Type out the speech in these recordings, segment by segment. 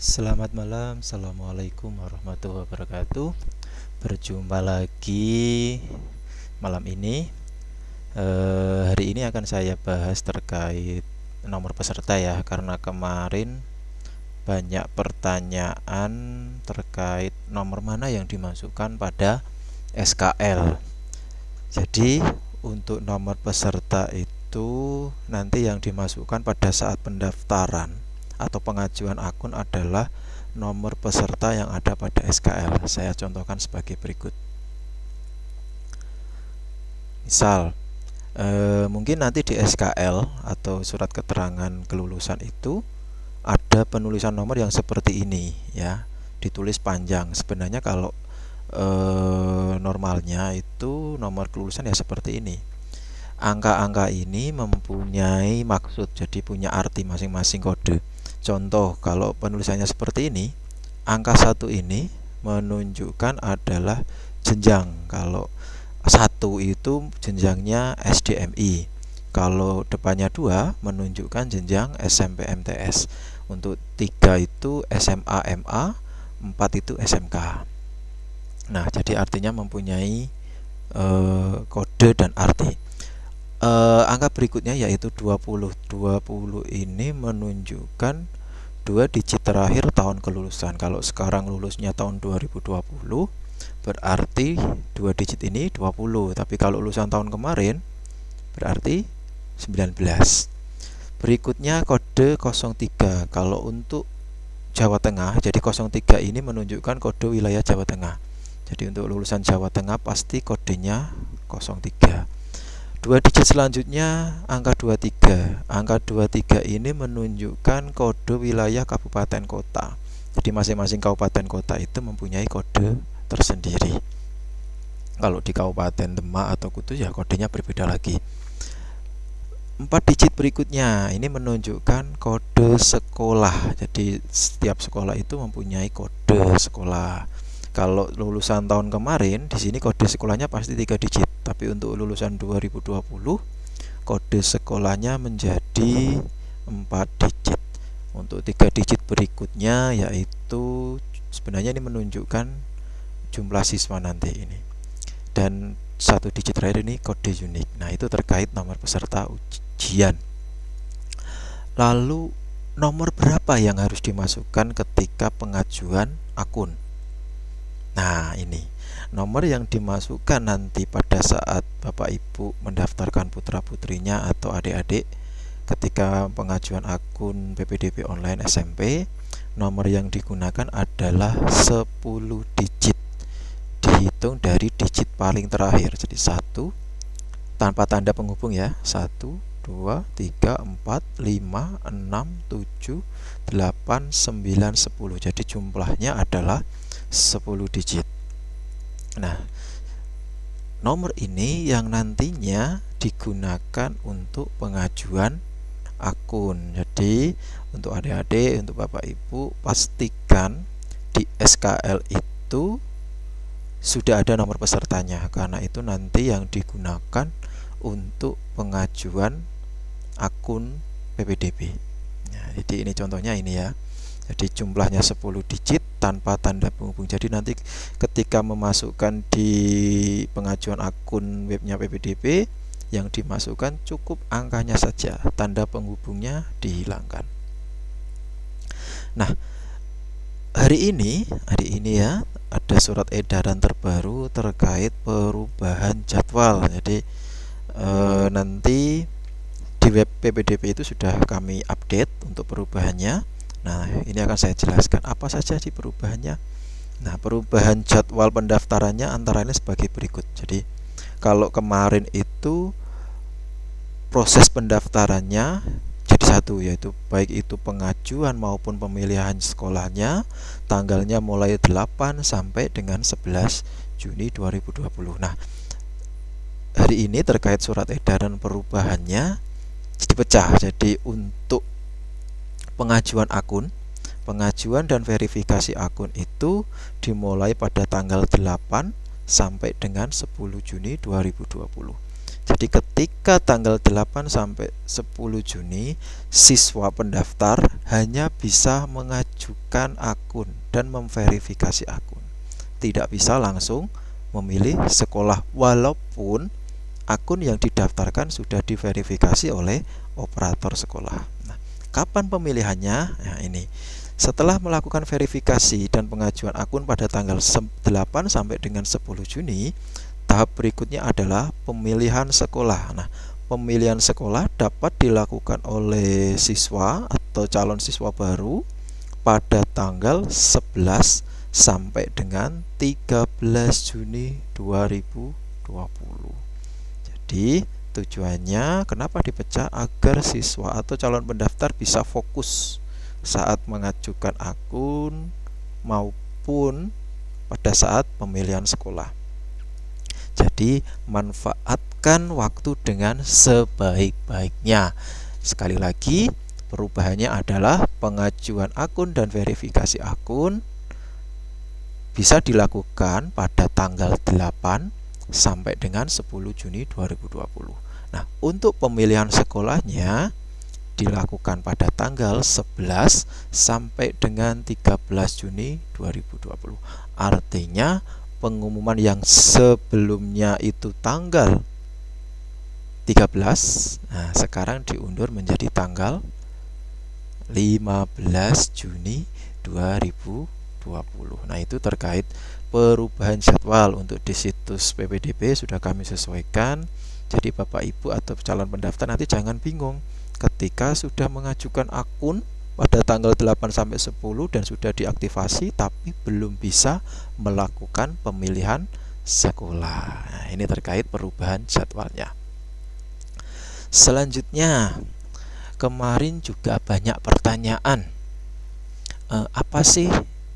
Selamat malam, Assalamualaikum warahmatullahi wabarakatuh. Berjumpa lagi malam ini. Hari ini akan saya bahas terkait nomor peserta ya, karena kemarin banyak pertanyaan terkait nomor mana yang dimasukkan pada SKL. Jadi untuk nomor peserta itu nanti yang dimasukkan pada saat pendaftaran atau pengajuan akun adalah nomor peserta yang ada pada SKL. Saya contohkan sebagai berikut. Misal, mungkin nanti di SKL atau surat keterangan kelulusan itu ada penulisan nomor yang seperti ini ya, ditulis panjang. Sebenarnya kalau normalnya itu nomor kelulusan ya seperti ini. Angka-angka ini mempunyai maksud, jadi punya arti masing-masing kode. Contoh, kalau penulisannya seperti ini, angka 1 ini menunjukkan adalah jenjang. Kalau 1 itu jenjangnya SDMI. Kalau depannya 2 menunjukkan jenjang SMP MTS. Untuk 3 itu SMA MA, 4 itu SMK. Nah, jadi artinya mempunyai kode dan arti. Angka berikutnya yaitu 20. 20 ini menunjukkan 2 digit terakhir tahun kelulusan. Kalau sekarang lulusnya tahun 2020, berarti 2 digit ini 20. Tapi kalau lulusan tahun kemarin, berarti 19. Berikutnya kode 03. Kalau untuk Jawa Tengah, jadi 03 ini menunjukkan kode wilayah Jawa Tengah. Jadi untuk lulusan Jawa Tengah pasti kodenya 03. 2 digit selanjutnya angka 23. Angka 23 ini menunjukkan kode wilayah kabupaten kota. Jadi masing-masing kabupaten kota itu mempunyai kode tersendiri. Kalau di Kabupaten Demak atau Kudus ya kodenya berbeda lagi. 4 digit berikutnya ini menunjukkan kode sekolah. Jadi setiap sekolah itu mempunyai kode sekolah. Kalau lulusan tahun kemarin, di sini kode sekolahnya pasti 3 digit. Tapi untuk lulusan 2020, kode sekolahnya menjadi 4 digit. Untuk 3 digit berikutnya yaitu sebenarnya ini menunjukkan jumlah siswa nanti ini. Dan 1 digit terakhir ini kode unik. Nah, itu terkait nomor peserta ujian. Lalu nomor berapa yang harus dimasukkan ketika pengajuan akun? Nah, ini nomor yang dimasukkan nanti pada saat Bapak Ibu mendaftarkan putra-putrinya atau adik-adik ketika pengajuan akun PPDB online SMP. Nomor yang digunakan adalah 10 digit, dihitung dari digit paling terakhir. Jadi 1 tanpa tanda penghubung ya. 1, 2, 3, 4, 5, 6, 7, 8, 9, 10. Jadi jumlahnya adalah 10 digit. Nah, nomor ini yang nantinya digunakan untuk pengajuan akun. Jadi untuk adik-adik, untuk Bapak Ibu, pastikan di SKL itu sudah ada nomor pesertanya, karena itu nanti yang digunakan untuk pengajuan akun PPDB. Nah, jadi ini contohnya ini ya. Jadi jumlahnya 10 digit tanpa tanda penghubung. Jadi nanti ketika memasukkan di pengajuan akun webnya PPDB, yang dimasukkan cukup angkanya saja, tanda penghubungnya dihilangkan. Nah, hari ini ya ada surat edaran terbaru terkait perubahan jadwal. Jadi nanti di web PPDB itu sudah kami update untuk perubahannya. Nah, ini akan saya jelaskan apa saja sih perubahannya. Nah, perubahan jadwal pendaftarannya antara lain sebagai berikut. Jadi, kalau kemarin itu proses pendaftarannya jadi satu, yaitu baik itu pengajuan maupun pemilihan sekolahnya, tanggalnya mulai 8 sampai dengan 11 Juni 2020. Nah, hari ini terkait surat edaran perubahannya dipecah. Jadi untuk pengajuan akun, pengajuan dan verifikasi akun itu dimulai pada tanggal 8 sampai dengan 10 Juni 2020. Jadi Jadi ketika tanggal 8 sampai 10 Juni, siswa pendaftar hanya bisa mengajukan akun dan memverifikasi akun. Tidak bisa langsung memilih sekolah walaupun akun yang didaftarkan sudah diverifikasi oleh operator sekolah. Nah, kapan pemilihannya? Nah, ini. Setelah melakukan verifikasi dan pengajuan akun pada tanggal 8 sampai dengan 10 Juni, tahap berikutnya adalah pemilihan sekolah. Nah, pemilihan sekolah dapat dilakukan oleh siswa atau calon siswa baru pada tanggal 11 sampai dengan 13 Juni 2020. Jadi, tujuannya kenapa dipecah? Agar siswa atau calon pendaftar bisa fokus saat mengajukan akun maupun pada saat pemilihan sekolah. Jadi manfaatkan waktu dengan sebaik-baiknya. Sekali lagi, perubahannya adalah pengajuan akun dan verifikasi akun bisa dilakukan pada tanggal 8 sampai dengan 10 Juni 2020. Nah, untuk pemilihan sekolahnya dilakukan pada tanggal 11 sampai dengan 13 Juni 2020. Artinya pengumuman yang sebelumnya itu tanggal 13, nah sekarang diundur menjadi tanggal 15 Juni 2020. Nah, itu terkait perubahan jadwal. Untuk di situs PPDB sudah kami sesuaikan. Jadi Bapak Ibu atau calon pendaftar nanti jangan bingung ketika sudah mengajukan akun pada tanggal 8 sampai 10 dan sudah diaktifasi tapi belum bisa melakukan pemilihan sekolah. Nah, ini terkait perubahan jadwalnya. Selanjutnya, kemarin juga banyak pertanyaan. Apa sih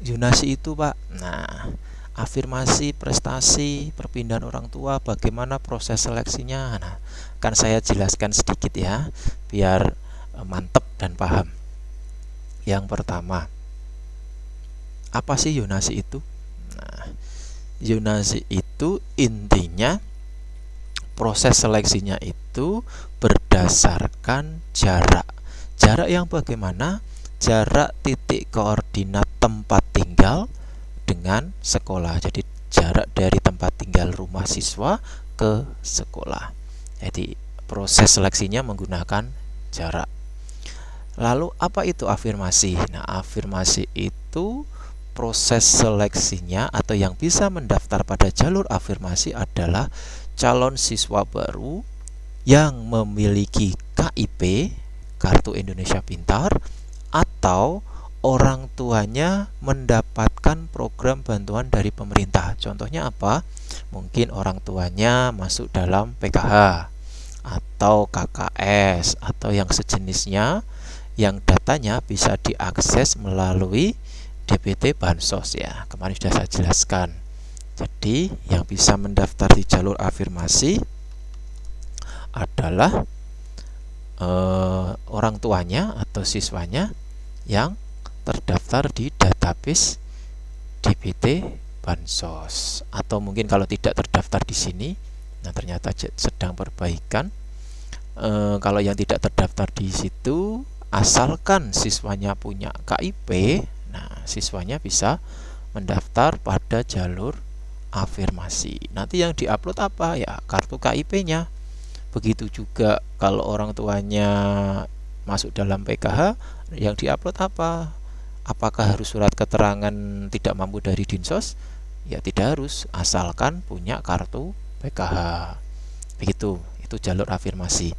zonasi itu, Pak? Nah, afirmasi, prestasi, perpindahan orang tua, bagaimana proses seleksinya? Nah, kan saya jelaskan sedikit ya, biar mantep dan paham. Yang pertama, apa sih zonasi itu? Nah, zonasi itu intinya proses seleksinya itu berdasarkan jarak. Jarak yang bagaimana? Jarak titik koordinat tempat tinggal dengan sekolah. Jadi jarak dari tempat tinggal rumah siswa ke sekolah. Jadi proses seleksinya menggunakan jarak. Lalu apa itu afirmasi? Nah, afirmasi itu proses seleksinya atau yang bisa mendaftar pada jalur afirmasi adalah calon siswa baru yang memiliki KIP, Kartu Indonesia Pintar, atau orang tuanya mendapatkan program bantuan dari pemerintah. Contohnya apa? Mungkin orang tuanya masuk dalam PKH atau KKS atau yang sejenisnya, yang datanya bisa diakses melalui DPT Bansos ya. Kemarin sudah saya jelaskan. Jadi yang bisa mendaftar di jalur afirmasi adalah orang tuanya atau siswanya yang terdaftar di database DPT Bansos. Atau mungkin kalau tidak terdaftar di sini, nah ternyata sedang perbaikan. Kalau yang tidak terdaftar di situ, asalkan siswanya punya KIP, nah siswanya bisa mendaftar pada jalur afirmasi. Nanti yang diupload apa? Ya kartu KIP-nya. Begitu juga kalau orang tuanya masuk dalam PKH, yang diupload apa? Apakah harus surat keterangan tidak mampu dari Dinsos? Ya tidak harus, asalkan punya kartu PKH. Begitu, itu jalur afirmasi.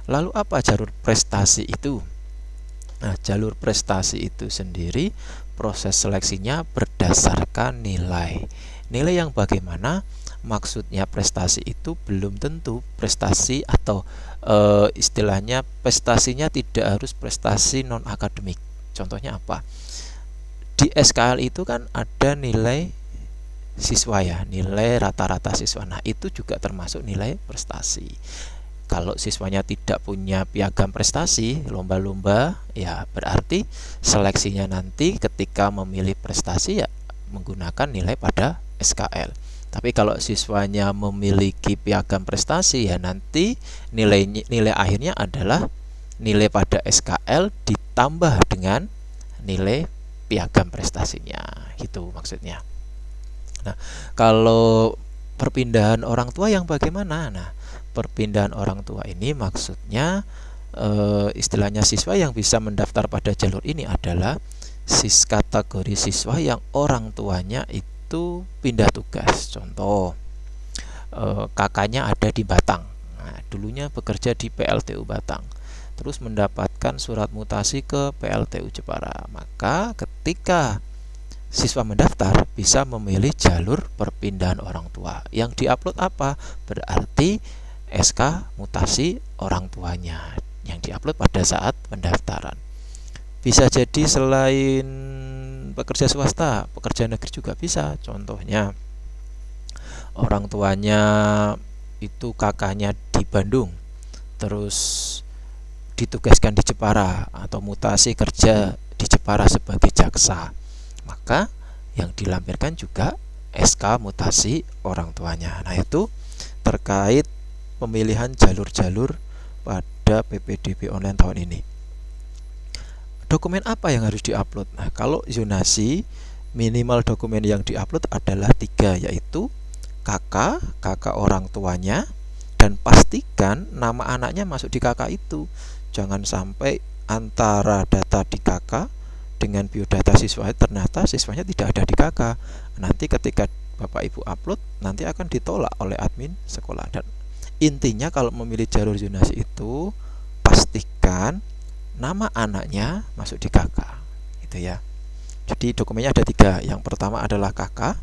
Lalu apa jalur prestasi itu? Nah, jalur prestasi itu sendiri proses seleksinya berdasarkan nilai. Nilai yang bagaimana? Maksudnya prestasi itu belum tentu prestasi atau istilahnya prestasinya tidak harus prestasi non akademik. Contohnya apa? Di SKL itu kan ada nilai siswa ya, nilai rata-rata siswa. Nah, itu juga termasuk nilai prestasi. Kalau siswanya tidak punya piagam prestasi, lomba-lomba, ya berarti seleksinya nanti ketika memilih prestasi ya menggunakan nilai pada SKL. Tapi kalau siswanya memiliki piagam prestasi, ya nanti nilai akhirnya adalah nilai pada SKL ditambah dengan nilai piagam prestasinya, gitu maksudnya. Nah, kalau perpindahan orang tua yang bagaimana? Nah, perpindahan orang tua ini maksudnya istilahnya siswa yang bisa mendaftar pada jalur ini adalah kategori siswa yang orang tuanya itu pindah tugas. Contoh, kakaknya ada di Batang. Nah, dulunya bekerja di PLTU Batang, terus mendapatkan surat mutasi ke PLTU Jepara. Maka ketika siswa mendaftar bisa memilih jalur perpindahan orang tua. Yang diupload apa? Berarti SK mutasi orang tuanya yang diupload pada saat pendaftaran. Bisa jadi selain pekerja swasta, pekerja negeri juga bisa. Contohnya, orang tuanya itu kakaknya di Bandung, terus ditugaskan di Jepara atau mutasi kerja di Jepara sebagai jaksa. Maka yang dilampirkan juga SK mutasi orang tuanya. Nah, itu terkait pemilihan jalur-jalur pada PPDB online tahun ini. Dokumen apa yang harus diupload? Nah, kalau zonasi, minimal dokumen yang diupload adalah 3, yaitu kakak orang tuanya, dan pastikan nama anaknya masuk di kakak itu. Jangan sampai antara data di kakak dengan biodata siswa ternyata siswanya tidak ada di kakak. Nanti ketika Bapak Ibu upload, nanti akan ditolak oleh admin sekolah. Dan intinya kalau memilih jalur zonasi itu, pastikan nama anaknya masuk di kakak, gitu ya. Jadi dokumennya ada 3. Yang pertama adalah kakak.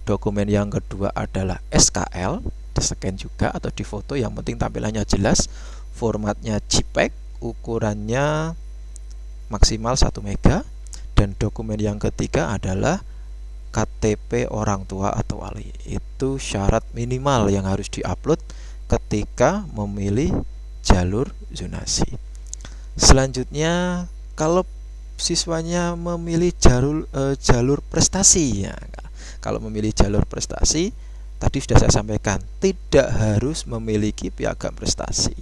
Dokumen yang kedua adalah SKL, di-scan juga atau difoto, yang penting tampilannya jelas. Formatnya JPEG, ukurannya maksimal 1 MB. Dan dokumen yang ketiga adalah KTP orang tua atau wali. Itu syarat minimal yang harus diupload ketika memilih jalur zonasi. Selanjutnya, kalau siswanya memilih jalur prestasi, ya, kalau memilih jalur prestasi, tadi sudah saya sampaikan, tidak harus memiliki piagam prestasi.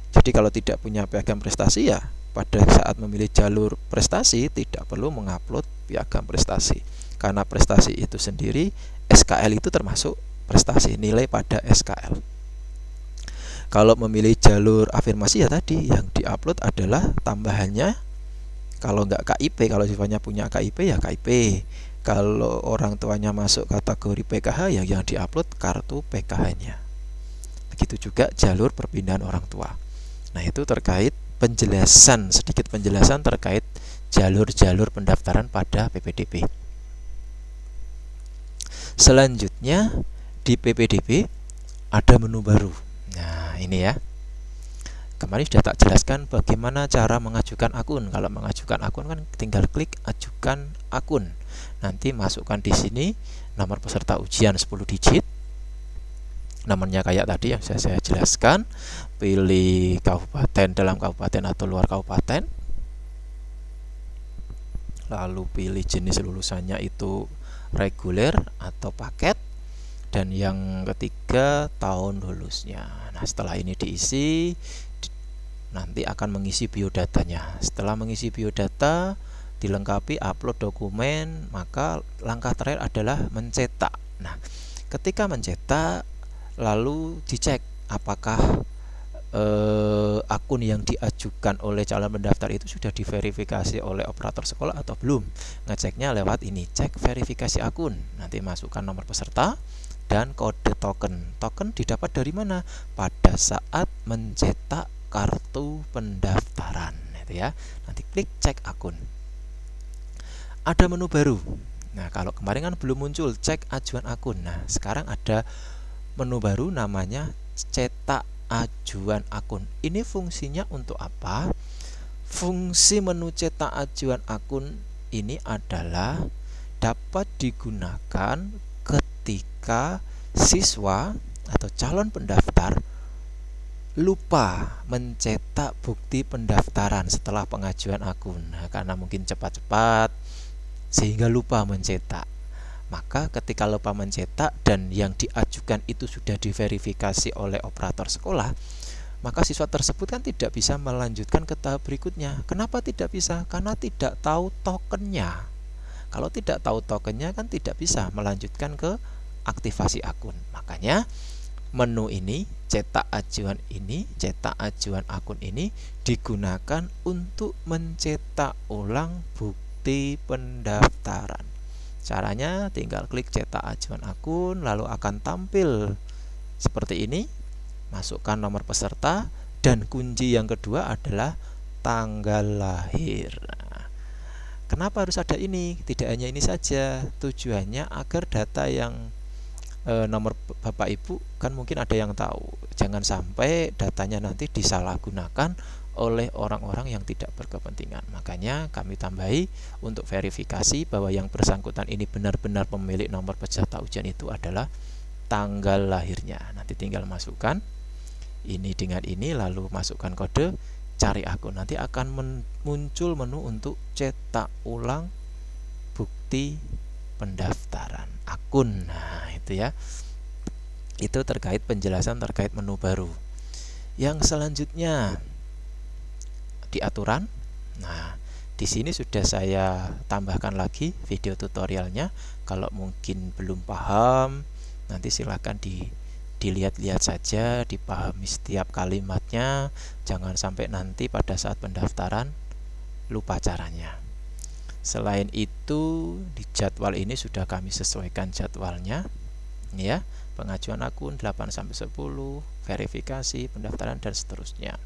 Jadi kalau tidak punya piagam prestasi, ya pada saat memilih jalur prestasi tidak perlu mengupload piagam prestasi, karena prestasi itu sendiri, SKL itu termasuk prestasi, nilai pada SKL. Kalau memilih jalur afirmasi, ya tadi yang diupload adalah tambahannya. Kalau nggak KIP, kalau siswanya punya KIP, ya KIP. Kalau orang tuanya masuk kategori PKH, ya yang diupload kartu PKH-nya. Begitu juga jalur perpindahan orang tua. Nah, itu terkait sedikit penjelasan terkait jalur-jalur pendaftaran pada PPDB. Selanjutnya, di PPDB ada menu baru. Nah, ini ya. Kemarin sudah tak jelaskan bagaimana cara mengajukan akun. Kalau mengajukan akun kan tinggal klik ajukan akun. Nanti masukkan di sini nomor peserta ujian 10 digit. Namanya kayak tadi yang saya jelaskan. Pilih kabupaten, dalam kabupaten atau luar kabupaten. Lalu pilih jenis lulusannya itu reguler atau paket. Dan yang ketiga, tahun lulusnya. Nah, setelah ini diisi, nanti akan mengisi biodatanya. Setelah mengisi biodata, dilengkapi upload dokumen, maka langkah terakhir adalah mencetak. Nah, ketika mencetak, lalu dicek apakah akun yang diajukan oleh calon pendaftar itu sudah diverifikasi oleh operator sekolah atau belum. Ngeceknya lewat ini, cek verifikasi akun. Nanti masukkan nomor peserta dan kode token. Token didapat dari mana? Pada saat mencetak kartu pendaftaran, itu ya. Nanti klik cek akun. Ada menu baru. Nah, kalau kemarin kan belum muncul cek ajuan akun. Nah, sekarang ada menu baru namanya cetak ajuan akun. Ini fungsinya untuk apa? Fungsi menu cetak ajuan akun ini adalah dapat digunakan ketika siswa atau calon pendaftar lupa mencetak bukti pendaftaran setelah pengajuan akun. Nah, karena mungkin cepat-cepat sehingga lupa mencetak. Maka ketika lupa mencetak dan yang diajukan itu sudah diverifikasi oleh operator sekolah, maka siswa tersebut kan tidak bisa melanjutkan ke tahap berikutnya. Kenapa tidak bisa? Karena tidak tahu tokennya. Kalau tidak tahu tokennya kan tidak bisa melanjutkan ke aktivasi akun. Makanya menu ini, cetak ajuan akun ini digunakan untuk mencetak ulang bukti pendaftaran. Caranya tinggal klik cetak ajuan akun, lalu akan tampil seperti ini. Masukkan nomor peserta, dan kunci yang kedua adalah tanggal lahir. Nah, kenapa harus ada ini? Tidak hanya ini saja, tujuannya agar data yang nomor Bapak Ibu kan mungkin ada yang tahu. Jangan sampai datanya nanti disalahgunakan oleh orang-orang yang tidak berkepentingan. Makanya kami tambahi untuk verifikasi bahwa yang bersangkutan ini benar-benar pemilik nomor peserta ujian itu adalah tanggal lahirnya. Nanti tinggal masukkan ini dengan ini, lalu masukkan kode, cari akun. Nanti akan muncul menu untuk cetak ulang bukti pendaftaran akun. Nah, itu ya. Itu terkait penjelasan terkait menu baru. Yang selanjutnya di aturan. Nah, di sini sudah saya tambahkan lagi video tutorialnya. Kalau mungkin belum paham, nanti silakan dilihat-lihat saja, dipahami setiap kalimatnya. Jangan sampai nanti pada saat pendaftaran lupa caranya. Selain itu, di jadwal ini sudah kami sesuaikan jadwalnya, ya. Pengajuan akun 8-10, verifikasi, pendaftaran, dan seterusnya.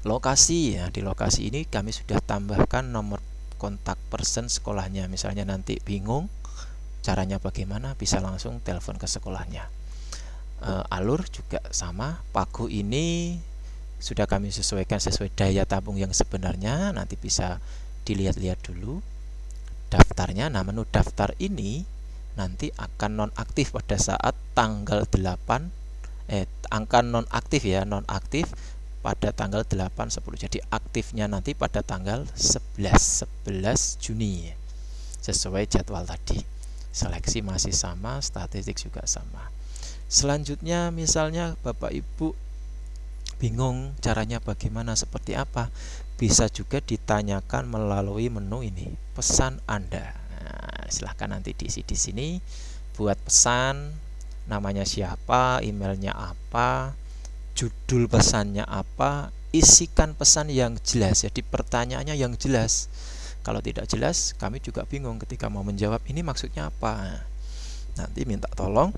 Lokasi, ya, di lokasi ini kami sudah tambahkan nomor kontak person sekolahnya. Misalnya nanti bingung caranya bagaimana, bisa langsung telepon ke sekolahnya. Alur juga sama. Pagu ini sudah kami sesuaikan sesuai daya tabung yang sebenarnya. Nanti bisa dilihat-lihat dulu daftarnya. Nah, menu daftar ini nanti akan nonaktif pada saat tanggal 8 angka nonaktif ya, nonaktif pada tanggal 8-10. Jadi aktifnya nanti pada tanggal 11 Juni sesuai jadwal tadi. Seleksi masih sama, statistik juga sama. Selanjutnya misalnya Bapak Ibu bingung caranya bagaimana, seperti apa, bisa juga ditanyakan melalui menu ini, pesan Anda. Nah, silahkan nanti diisi di sini, buat pesan, namanya siapa, emailnya apa, judul pesannya apa, isikan pesan yang jelas. Jadi pertanyaannya yang jelas. Kalau tidak jelas, kami juga bingung ketika mau menjawab ini maksudnya apa. Nanti minta tolong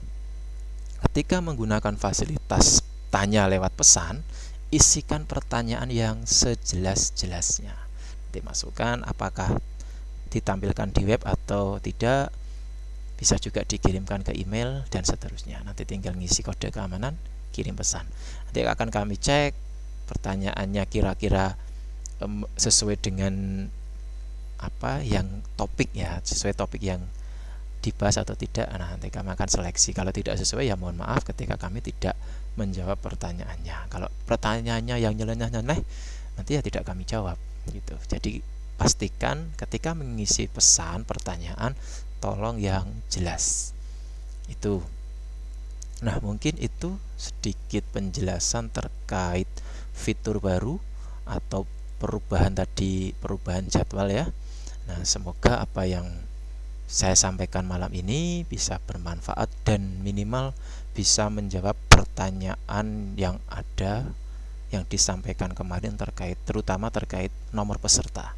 ketika menggunakan fasilitas tanya lewat pesan, isikan pertanyaan yang sejelas-jelasnya. Dimasukkan apakah ditampilkan di web atau tidak, bisa juga dikirimkan ke email dan seterusnya. Nanti tinggal ngisi kode keamanan, kirim pesan. Nanti akan kami cek pertanyaannya kira-kira sesuai dengan apa yang topik ya, sesuai topik yang dibahas atau tidak. Nah, nanti kami akan seleksi. Kalau tidak sesuai ya mohon maaf ketika kami tidak menjawab pertanyaannya. Kalau pertanyaannya yang nyeleneh-nyeleneh, nanti ya tidak kami jawab gitu. Jadi pastikan ketika mengisi pesan pertanyaan tolong yang jelas. Itu. Nah, mungkin itu sedikit penjelasan terkait fitur baru atau perubahan tadi, perubahan jadwal ya. Nah, semoga apa yang saya sampaikan malam ini bisa bermanfaat dan minimal bisa menjawab pertanyaan yang ada yang disampaikan kemarin terutama terkait nomor peserta.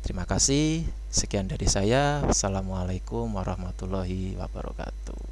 Terima kasih. Sekian dari saya. Assalamualaikum warahmatullahi wabarakatuh.